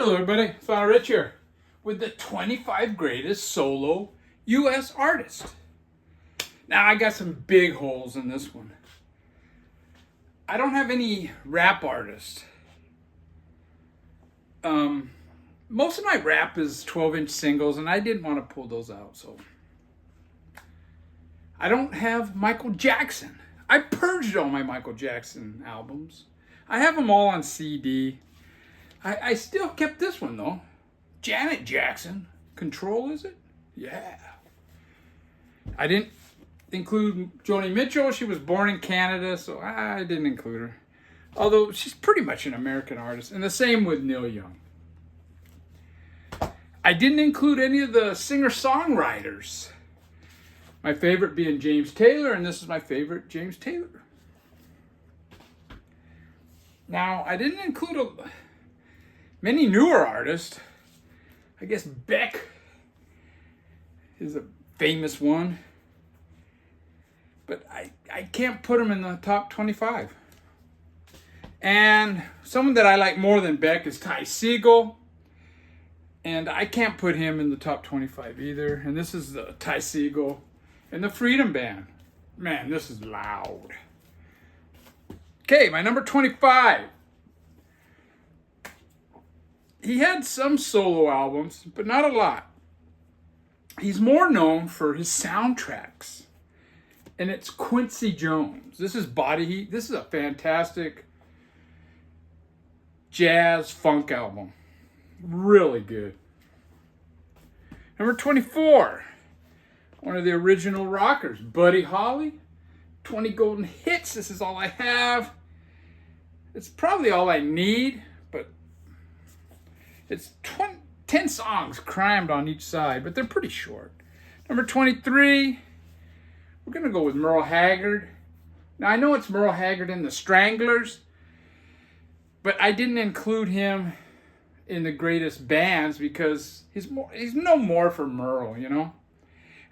Hello everybody, Father Rich here with the 25 greatest solo U.S. artists. Now I got some big holes in this one. I don't have any rap artists. Most of my rap is 12-inch singles and I didn't want to pull those out, so. I don't have Michael Jackson. I purged all my Michael Jackson albums. I have them all on CD. I still kept this one though. Janet Jackson. Control, is it? Yeah. I didn't include Joni Mitchell. She was born in Canada, so I didn't include her. Although she's pretty much an American artist. And the same with Neil Young. I didn't include any of the singer-songwriters. My favorite being James Taylor, and this is my favorite James Taylor. Now, I didn't include many newer artists. I guess Beck is a famous one. But I can't put him in the top 25. And someone that I like more than Beck is Ty Segall. And I can't put him in the top 25 either. And this is the Ty Segall and the Freedom Band. Man, this is loud. Okay, my number 25. He had some solo albums, but not a lot. He's more known for his soundtracks. And it's Quincy Jones. This is Body Heat. This is a fantastic jazz funk album. Really good. Number 24. One of the original rockers, Buddy Holly. 20 golden hits. This is all I have. It's probably all I need, but it's 10 songs crammed on each side, but they're pretty short. Number 23, we're going to go with Merle Haggard. Now, I know it's Merle Haggard and the Stranglers, but I didn't include him in the greatest bands because he's no more for Merle, you know?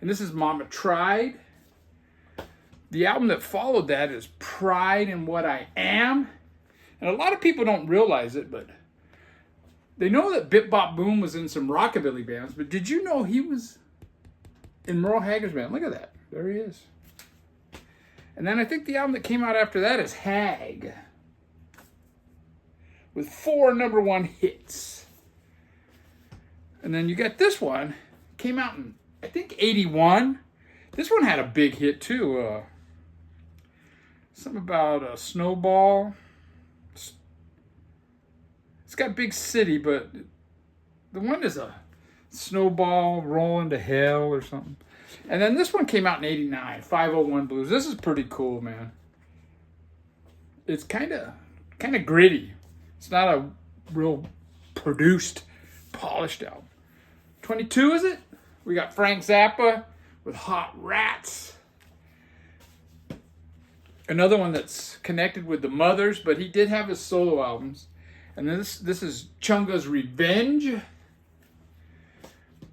And this is Mama Tried. The album that followed that is Pride in What I Am. And a lot of people don't realize it, but they know that Bip Bop Boom was in some rockabilly bands, but did you know he was in Merle Haggard's band? Look at that. There he is. And then I think the album that came out after that is Hag, with 4 number 1 hits. And then you got this one, came out in, I think, 81. This one had a big hit too. Something about a snowball. It's got Big City, but the one is a snowball rolling to hell or something. And then this one came out in 89, 501 Blues. This is pretty cool, man. It's kind of gritty. It's not a real produced, polished album. 22, is it? We got Frank Zappa with Hot Rats. Another one that's connected with the Mothers, but he did have his solo albums. And then this is Chunga's Revenge.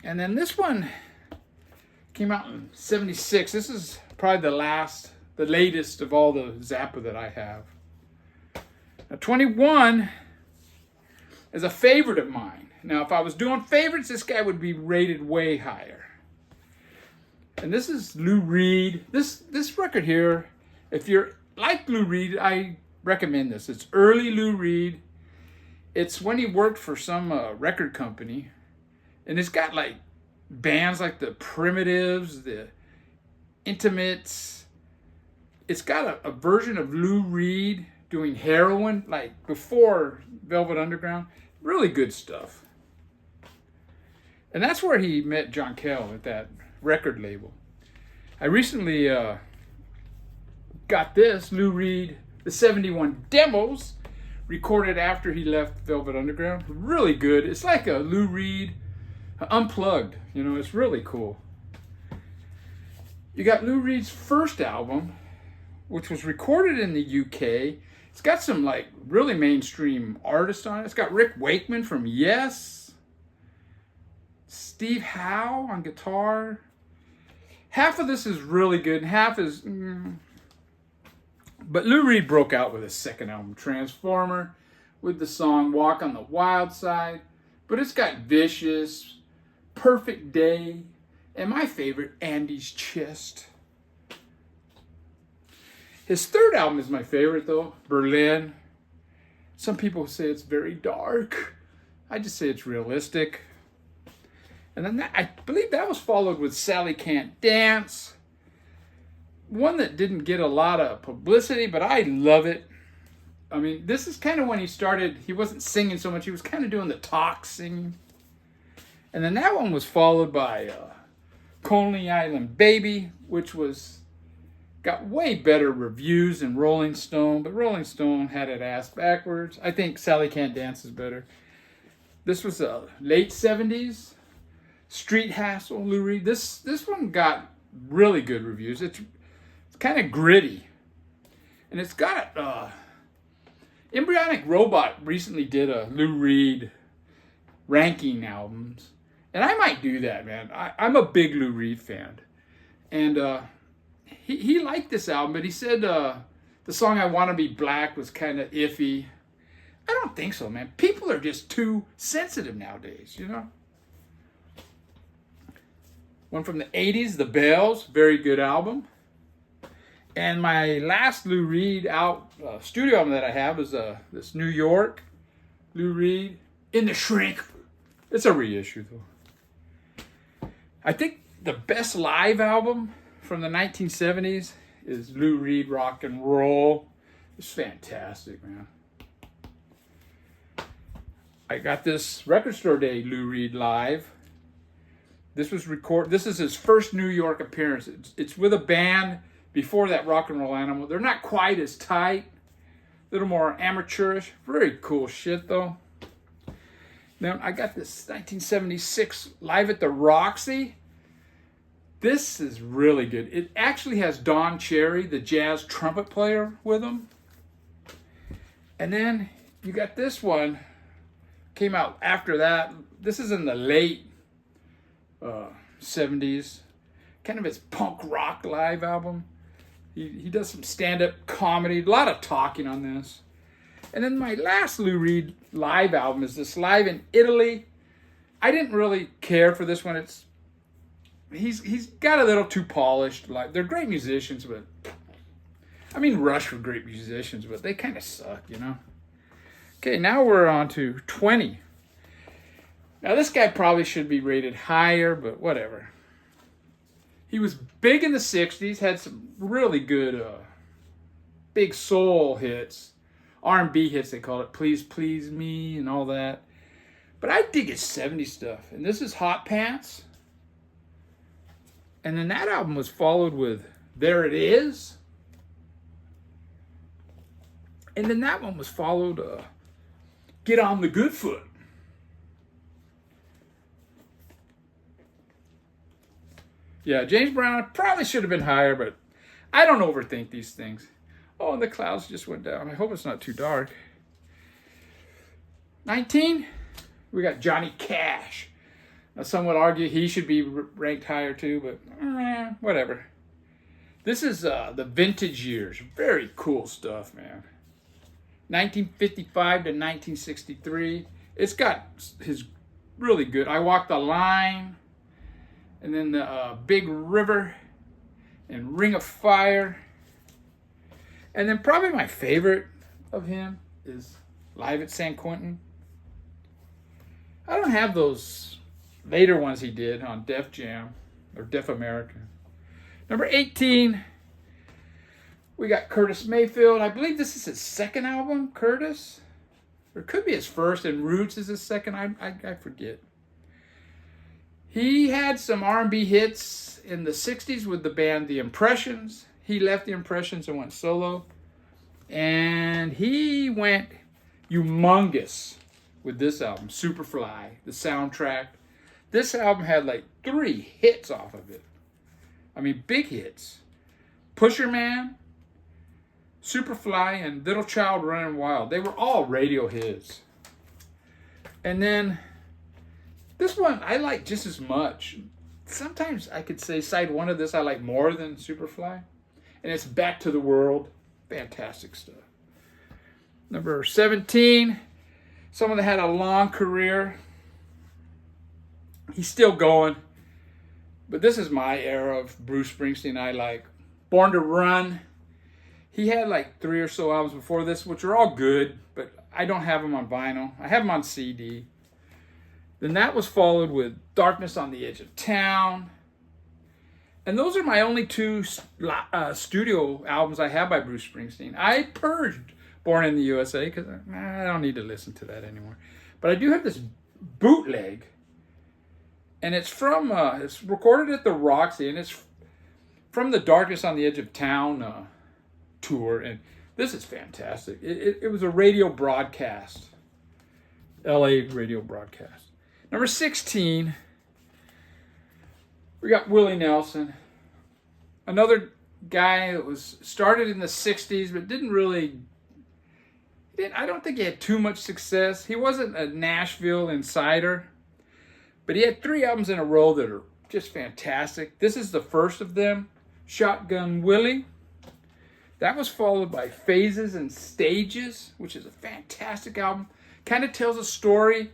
And then this one came out in 76. This is probably the latest of all the Zappa that I have. Now 21 is a favorite of mine. Now if I was doing favorites, this guy would be rated way higher. And this is Lou Reed. This record here, if you're like Lou Reed, I recommend this. It's early Lou Reed. It's when he worked for some record company. And it's got like bands like the Primitives, the Intimates. It's got a version of Lou Reed doing Heroin, like before Velvet Underground. Really good stuff. And that's where he met John Kell at that record label. I recently got this, Lou Reed, the 71 Demos, recorded after he left Velvet Underground. Really good. It's like a Lou Reed unplugged. You know, it's really cool. You got Lou Reed's first album, which was recorded in the UK. It's got some like really mainstream artists on it. It's got Rick Wakeman from Yes, Steve Howe on guitar. Half of this is really good, and half is But Lou Reed broke out with his second album, Transformer, with the song Walk on the Wild Side. But it's got Vicious, Perfect Day, and my favorite, Andy's Chest. His third album is my favorite, though, Berlin. Some people say it's very dark. I just say it's realistic. And then I believe that was followed with Sally Can't Dance. One that didn't get a lot of publicity, but I love it. I mean, this is kind of when he started, he wasn't singing so much, he was kind of doing the talk singing. And then that one was followed by Coney Island Baby, which got way better reviews than Rolling Stone, but Rolling Stone had it ass backwards. I think Sally Can't Dance is better. This was late 70s. Street Hassle, Lou Reed. This one got really good reviews. It's kind of gritty. And it's got Embryonic Robot recently did a Lou Reed ranking albums. And I might do that, man. I'm a big Lou Reed fan. And he liked this album, but he said the song I Want to Be Black was kind of iffy. I don't think so, man. People are just too sensitive nowadays, you know? One from the 80s, The Bells, very good album. And my last Lou Reed studio album that I have is this New York Lou Reed, In the Shrink. It's a reissue, though. I think the best live album from the 1970s is Lou Reed Rock and Roll. It's fantastic, man. I got this Record Store Day Lou Reed live. This is his first New York appearance. It's with a band before that, Rock and Roll Animal. They're not quite as tight, a little more amateurish. Very cool shit, though. Then I got this 1976 Live at the Roxy. This is really good. It actually has Don Cherry, the jazz trumpet player, with him. And then you got this one, came out after that. This is in the late 70s. Kind of his punk rock live album. He does some stand-up comedy, a lot of talking on this. And then my last Lou Reed live album is this Live in Italy. I didn't really care for this one. He's got a little too polished. Like, they're great musicians, but I mean, Rush were great musicians, but they kind of suck, you know. Okay, now we're on to 20. Now this guy probably should be rated higher, but whatever. He was big in the 60s, had some really good big soul hits. R&B hits, they call it. Please Please Me and all that. But I dig his 70s stuff. And this is Hot Pants. And then that album was followed with There It Is. And then that one was followed Get on the Good Foot. Yeah, James Brown probably should have been higher, but I don't overthink these things. Oh, and the clouds just went down. I hope it's not too dark. 19, we got Johnny Cash. Now, some would argue he should be ranked higher too, but whatever. This is the vintage years. Very cool stuff, man. 1955 to 1963. It's got his really good I Walk the Line, and then the Big River and Ring of Fire. And then probably my favorite of him is Live at San Quentin. I don't have those later ones he did on Def Jam or Def America. Number 18, we got Curtis Mayfield. I believe this is his second album, Curtis. Or it could be his first, and Roots is his second. I forget. He had some R&B hits in the 60s with the band The Impressions. He left The Impressions and went solo. And he went humongous with this album, Superfly, the soundtrack. This album had like 3 hits off of it. I mean, big hits. Pusher Man, Superfly, and Little Child Running Wild. They were all radio hits. And then this one I like just as much. Sometimes I could say side one of this I like more than Superfly. And it's Back to the World. Fantastic stuff. Number 17, someone that had a long career. He's still going. But this is my era of Bruce Springsteen I like. Born to Run. He had like 3 or so albums before this, which are all good, but I don't have them on vinyl. I have them on CD. Then that was followed with Darkness on the Edge of Town. And those are my only 2 studio albums I have by Bruce Springsteen. I purged Born in the USA because I don't need to listen to that anymore. But I do have this bootleg. And it's from, it's recorded at the Roxy, and it's from the Darkness on the Edge of Town tour. And this is fantastic. It was a radio broadcast, LA radio broadcast. Number 16, we got Willie Nelson. Another guy that was started in the 60s, but didn't really, I don't think he had too much success. He wasn't a Nashville insider. But he had 3 albums in a row that are just fantastic. This is the first of them, Shotgun Willie. That was followed by Phases and Stages, which is a fantastic album. Kind of tells a story.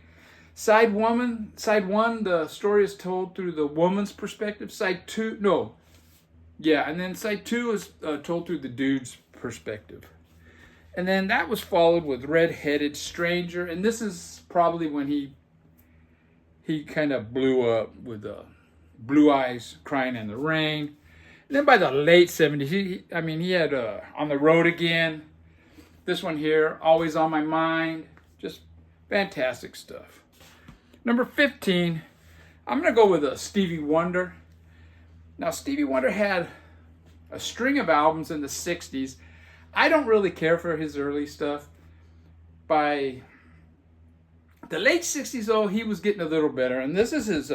Side 1, the story is told through the woman's perspective. Side 2, and then Side 2 is told through the dude's perspective. And then that was followed with Red-Headed Stranger. And this is probably when he kind of blew up with Blue Eyes, Crying in the Rain. And then by the late 70s, he had On the Road Again. This one here, Always on My Mind. Just fantastic stuff. Number 15, I'm going to go with Stevie Wonder. Now, Stevie Wonder had a string of albums in the 60s. I don't really care for his early stuff. By the late 60s, though, he was getting a little better. And this is his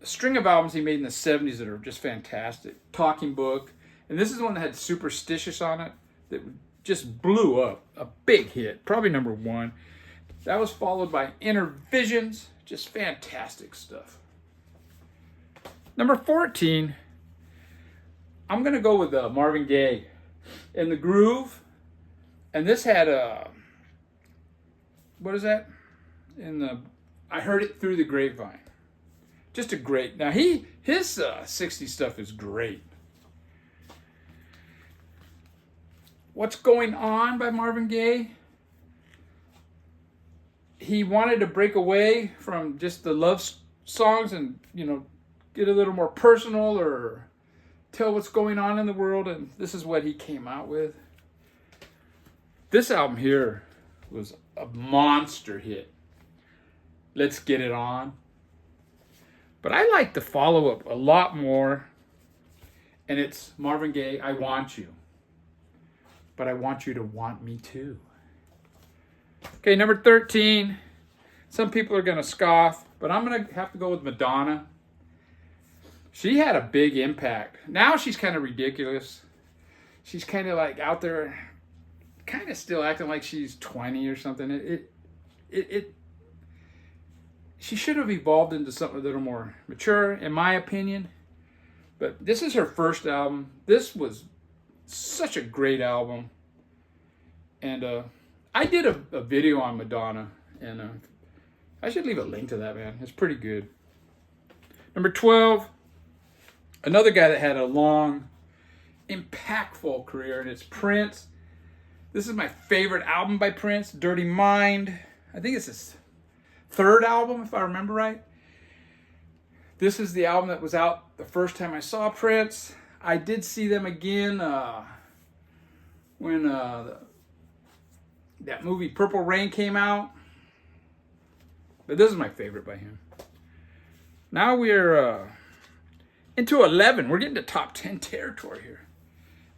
string of albums he made in the 70s that are just fantastic. Talking Book. And this is the one that had Superstitious on it that just blew up. A big hit. Probably number 1. That was followed by Inner Visions. Just fantastic stuff. Number 14, I'm going to go with Marvin Gaye. In the Groove. And this had what is that? I Heard It Through the Grapevine. Just a great. Now his 60s stuff is great. What's Going On by Marvin Gaye? He wanted to break away from just the love songs and, get a little more personal or tell what's going on in the world, and this is what he came out with. This album here was a monster hit. Let's Get It On. But I like the follow-up a lot more, and it's Marvin Gaye, I Want You. But I want you to want me too. Okay, number 13. Some people are going to scoff, but I'm going to have to go with Madonna. She had a big impact. Now she's kind of ridiculous. She's kind of like out there, kind of still acting like she's 20 or something. She should have evolved into something a little more mature, in my opinion. But this is her first album. This was such a great album. And I did a video on Madonna, and I should leave a link to that, man. It's pretty good. Number 12, another guy that had a long, impactful career, and it's Prince. This is my favorite album by Prince, Dirty Mind. I think it's his 3rd album, if I remember right. This is the album that was out the first time I saw Prince. I did see them again when that movie Purple Rain came out. But this is my favorite by him. Now we're into 11. We're getting to top 10 territory here.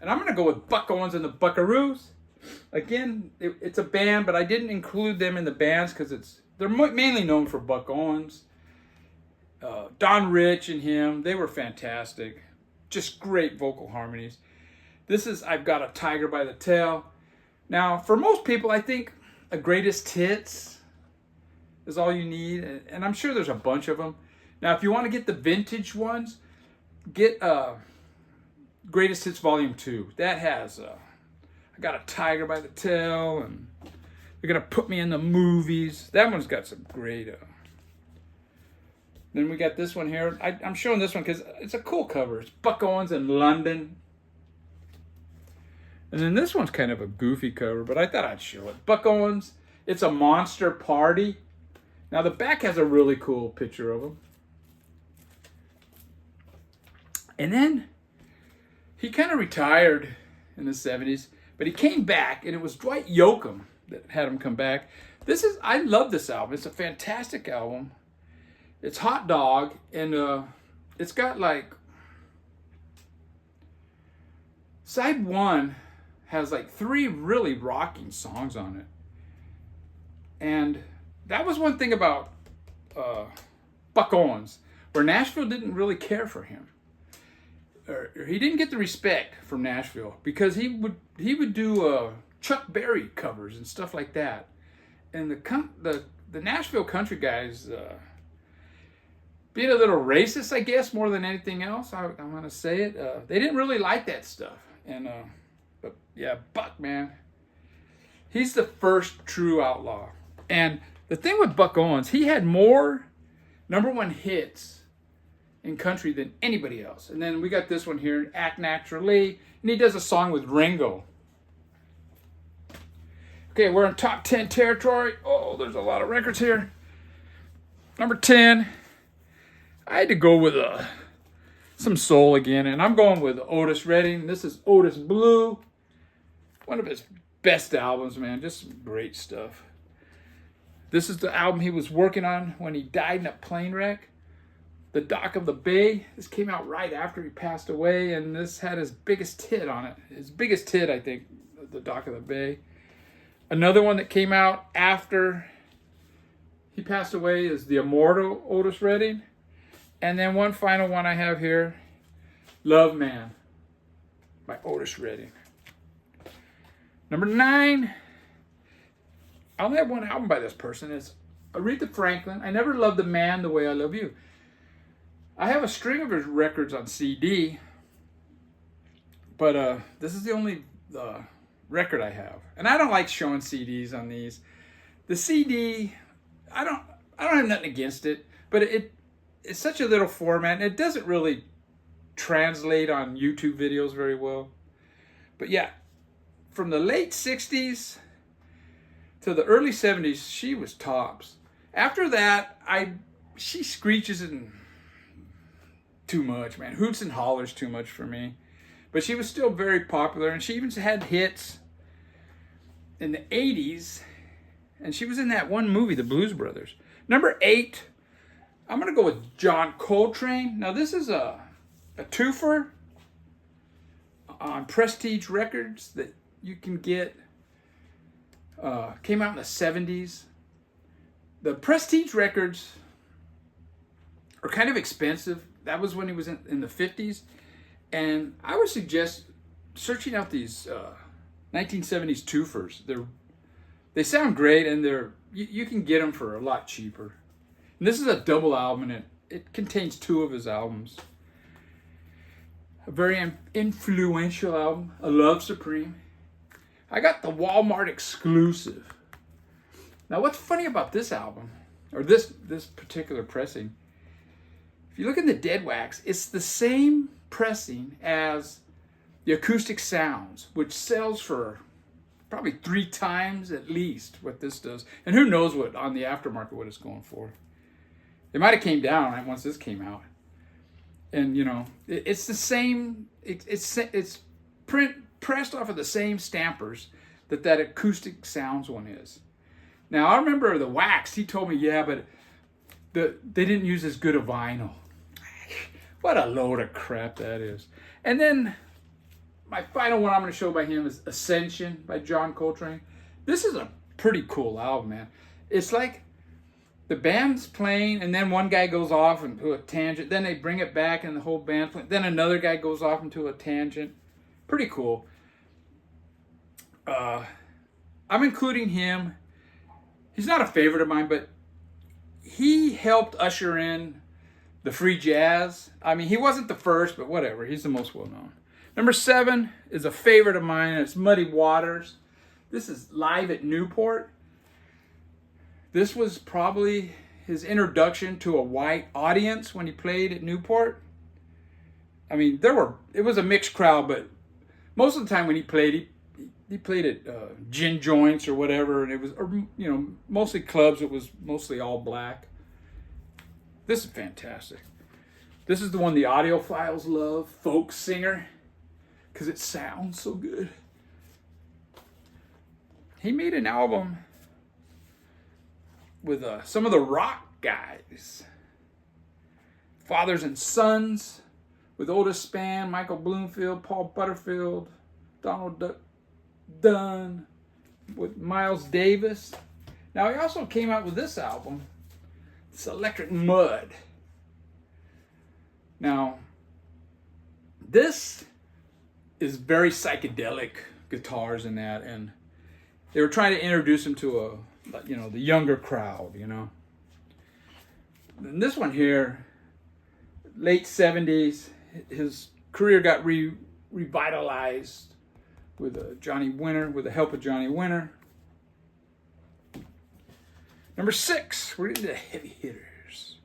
And I'm going to go with Buck Owens and the Buckaroos. Again, it's a band, but I didn't include them in the bands because they're mainly known for Buck Owens. Don Rich and him, they were fantastic. Just great vocal harmonies. This is I've Got a Tiger by the Tail. Now, for most people, I think a greatest hits is all you need. And I'm sure there's a bunch of them. Now, if you want to get the vintage ones, get Greatest Hits Volume 2. That has I Got a Tiger by the Tail, and They're Gonna Put Me in the Movies. That one's got some great Then we got this one here. I'm showing this one because it's a cool cover. It's Buck Owens in London. And then this one's kind of a goofy cover, but I thought I'd show it. Buck Owens, It's a Monster Party. Now the back has a really cool picture of him. And then he kind of retired in the 70s, but he came back, and it was Dwight Yoakam that had him come back. I love this album. It's a fantastic album. It's Hot Dog, and it's got like, side one has like 3 really rocking songs on it. And that was one thing about Buck Owens, where Nashville didn't really care for him. Or he didn't get the respect from Nashville because he would do Chuck Berry covers and stuff like that. And the Nashville country guys, being a little racist, I guess, more than anything else, I'm gonna say it. They didn't really like that stuff. And but yeah, Buck, man, he's the first true outlaw. And the thing with Buck Owens, he had more #1 hits in country than anybody else. And then we got this one here, Act Naturally, and he does a song with Ringo. Okay, we're in top 10 territory. Oh, there's a lot of records here. Number 10, I had to go with some soul again, and I'm going with Otis Redding. This is Otis Blue, one of his best albums, man. Just some great stuff. This is the album he was working on when he died in a plane wreck. The Dock of the Bay. This came out right after he passed away, and this had his biggest hit on it. His biggest hit, I think, The Dock of the Bay. Another one that came out after he passed away is the immortal Otis Redding. And then one final one I have here, Love Man by Otis Redding. Number 9, I only have one album by this person. It's Aretha Franklin, I Never Loved a Man the Way I Love You. I have a string of his records on CD, but this is the only record I have. And I don't like showing CDs on these. The CD, I don't have nothing against it, but it's such a little format, and it doesn't really translate on YouTube videos very well. But yeah, from the late 60s to the early 70s, she was tops. After that, she screeches and too much, man. Hoots and hollers too much for me. But she was still very popular, and she even had hits in the 80s, and she was in that one movie, The Blues Brothers. Number 8, I'm going to go with John Coltrane. Now, this is a twofer on Prestige Records that you can get. Came out in the 70s. The Prestige Records are kind of expensive. That was when he was in the 50s. And I would suggest searching out these 1970s twofers. They sound great, and you can get them for a lot cheaper. And this is a double album, and it contains 2 of his albums. A very influential album, A Love Supreme. I got the Walmart exclusive. Now, what's funny about this album, or this particular pressing, if you look in the dead wax, it's the same pressing as the Acoustic Sounds, which sells for probably 3 times at least what this does. And who knows what on the aftermarket what it's going for. It might have came down right once this came out. And you know, it's the same. It's pressed off of the same stampers that Acoustic Sounds one is. Now I remember the wax. He told me, yeah, but they didn't use as good a vinyl. What a load of crap that is. And then my final one I'm going to show by him is Ascension by John Coltrane. This is a pretty cool album, man. It's like the band's playing, and then one guy goes off into a tangent. Then they bring it back, and the whole band's playing. Then another guy goes off into a tangent. Pretty cool. I'm including him. He's not a favorite of mine, but he helped usher in the free jazz. I mean, he wasn't the first, but whatever. He's the most well-known. Number 7 is a favorite of mine, and it's Muddy Waters. This is live at Newport. This was probably his introduction to a white audience when he played at Newport. I mean, it was a mixed crowd, but most of the time when he played at gin joints or whatever, and it was, mostly clubs. It was mostly all black. This is fantastic. This is the one the audiophiles love, folk singer, because it sounds so good. He made an album with some of the rock guys. Fathers and Sons, with Otis Spann, Michael Bloomfield, Paul Butterfield, Donald Dunn, with Miles Davis. Now he also came out with this album, it's Electric Mud. Now, this is very psychedelic guitars in that, and they were trying to introduce him to the younger crowd, And this one here, late 70s, his career got revitalized with Johnny Winter, with the help of Johnny Winter. Number 6, we're into the heavy hitters.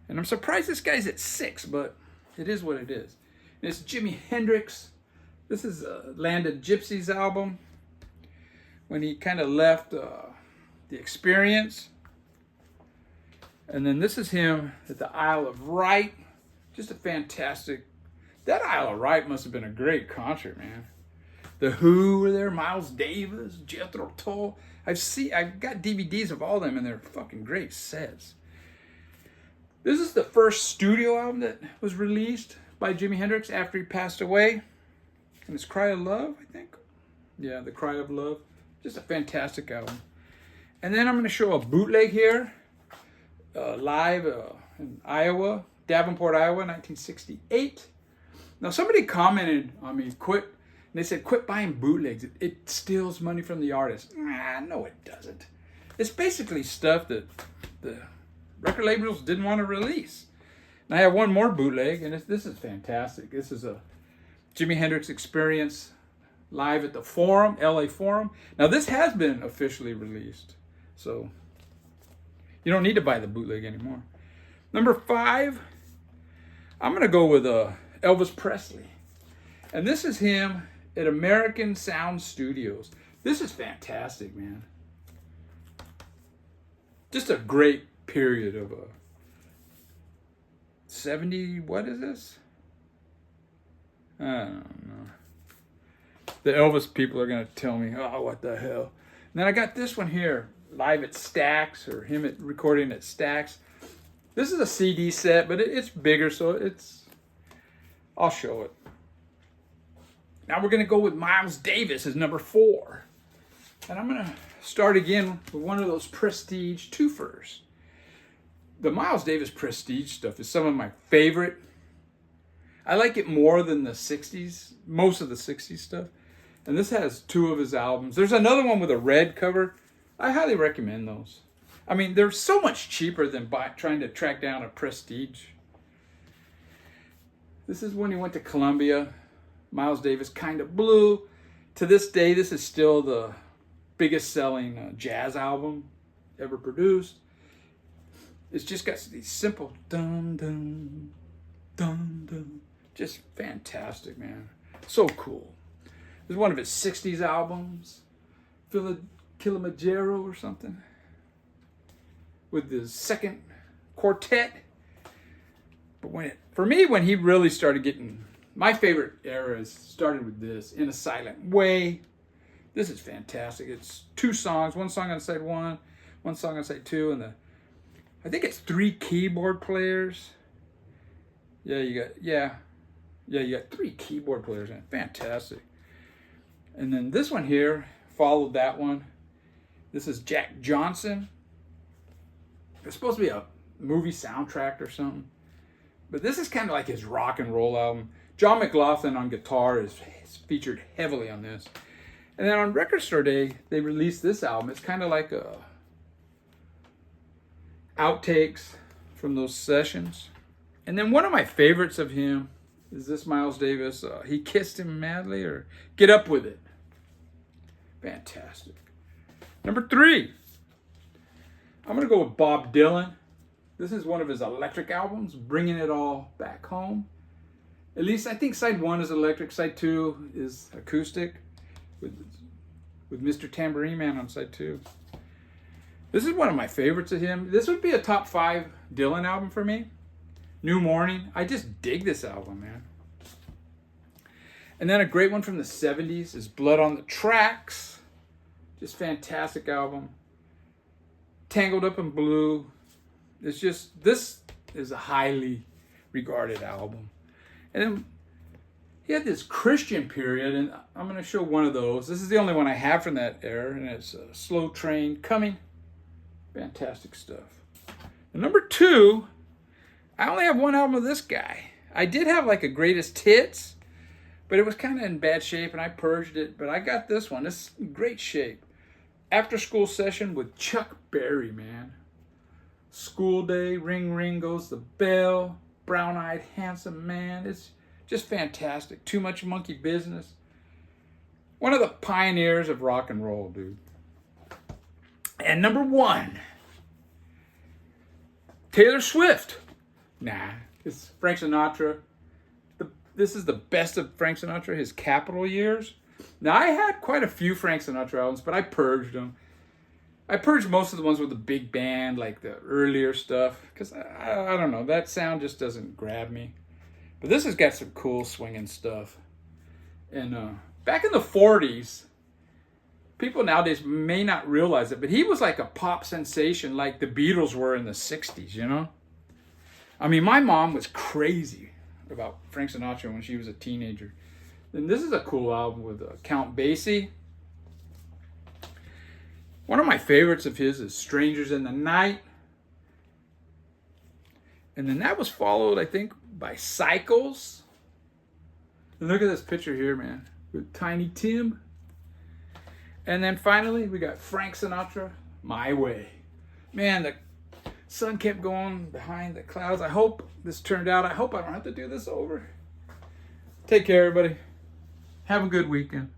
And I'm surprised this guy's at 6, but it is what it is. And it's Jimi Hendrix. This is Land of Gypsies album, when he kind of left the Experience. And then this is him at the Isle of Wight. Just a fantastic, that Isle of Wight must have been a great concert, man. The Who were there, Miles Davis, Jethro Tull. I've got DVDs of all of them, and they're fucking great sets. This is the first studio album that was released by Jimi Hendrix after he passed away. And it's Cry of Love, I think. Yeah, The Cry of Love. Just a fantastic album. And then I'm going to show a bootleg here, live in Iowa, Davenport, Iowa, 1968. Now, somebody commented on me, and they said, quit buying bootlegs. It steals money from the artist. No, it doesn't. It's basically stuff that the record labels didn't want to release. And I have one more bootleg, and this is fantastic. This is a Jimi Hendrix Experience live at the Forum, LA Forum. Now, this has been officially released, so you don't need to buy the bootleg anymore. Number 5, I'm going to go with Elvis Presley. And this is him at American Sound Studios. This is fantastic, man. Just a great period of 70, what is this? I don't know. The Elvis people are going to tell me, oh, what the hell. And then I got this one here, live at Stax, or him recording at Stax. This is a CD set, but it's bigger, so I'll show it. Now we're going to go with Miles Davis as number 4. And I'm going to start again with one of those Prestige twofers. The Miles Davis Prestige stuff is some of my favorite. I like it more than the 60s, most of the 60s stuff. And this has 2 of his albums. There's another one with a red cover. I highly recommend those. I mean, they're so much cheaper than trying to track down a Prestige. This is when he went to Columbia. Miles Davis, Kind of Blue. To this day, this is still the biggest selling jazz album ever produced. It's just got these simple dun dun dun dun. Just fantastic, man. So cool. This is one of his 60s albums. Kilimanjaro or something. With the second quartet. But when he really started getting, my favorite era started with this, In a Silent Way. This is fantastic. It's 2 songs, 1 song on side 1, 1 song on side 2, and I think it's 3 keyboard players. You got 3 keyboard players in it. Fantastic. And then this one here followed that one. This is Jack Johnson. It's supposed to be a movie soundtrack or something. But this is kind of like his rock and roll album. John McLaughlin on guitar is featured heavily on this. And then on Record Store Day, they released this album. It's kind of like outtakes from those sessions. And then one of my favorites of him is this Miles Davis. He Kissed Him Madly, or Get Up With It. Fantastic. Number 3. I'm going to go with Bob Dylan. This is one of his electric albums, Bringing It All Back Home. At least I think side 1 is electric, side 2 is acoustic with Mr. Tambourine Man on side 2. This is one of my favorites of him. This would be a top 5 Dylan album for me. New Morning. I just dig this album, man. And then a great one from the 70s is Blood on the Tracks. Just fantastic album. Tangled Up in Blue. It's just, this is a highly regarded album. And then he had this Christian period, and I'm going to show one of those. This is the only one I have from that era, and it's Slow Train Coming. Fantastic stuff. And number 2, I only have one album of this guy. I did have like a greatest hits, but it was kind of in bad shape, and I purged it. But I got this one. It's in great shape. After School Session with Chuck Berry, man. School Day, Ring Ring Goes the Bell, Brown-Eyed Handsome Man. It's just fantastic. Too Much Monkey Business. One of the pioneers of rock and roll, dude. And number 1, Taylor Swift. Nah, it's Frank Sinatra. This is the best of Frank Sinatra, his Capitol years. Now, I had quite a few Frank Sinatra albums, but I purged them. I purged most of the ones with the big band, like the earlier stuff, because I don't know, that sound just doesn't grab me. But this has got some cool swinging stuff. And back in the 40s, people nowadays may not realize it, but he was like a pop sensation like the Beatles were in the 60s, you know? I mean, my mom was crazy about Frank Sinatra when she was a teenager. And this is a cool album with Count Basie. One of my favorites of his is Strangers in the Night. And then that was followed, I think, by Cycles. And look at this picture here, man, with Tiny Tim. And then finally, we got Frank Sinatra, My Way. Man, the sun kept going behind the clouds. I hope this turned out. I hope I don't have to do this over. Take care, everybody. Have a good weekend.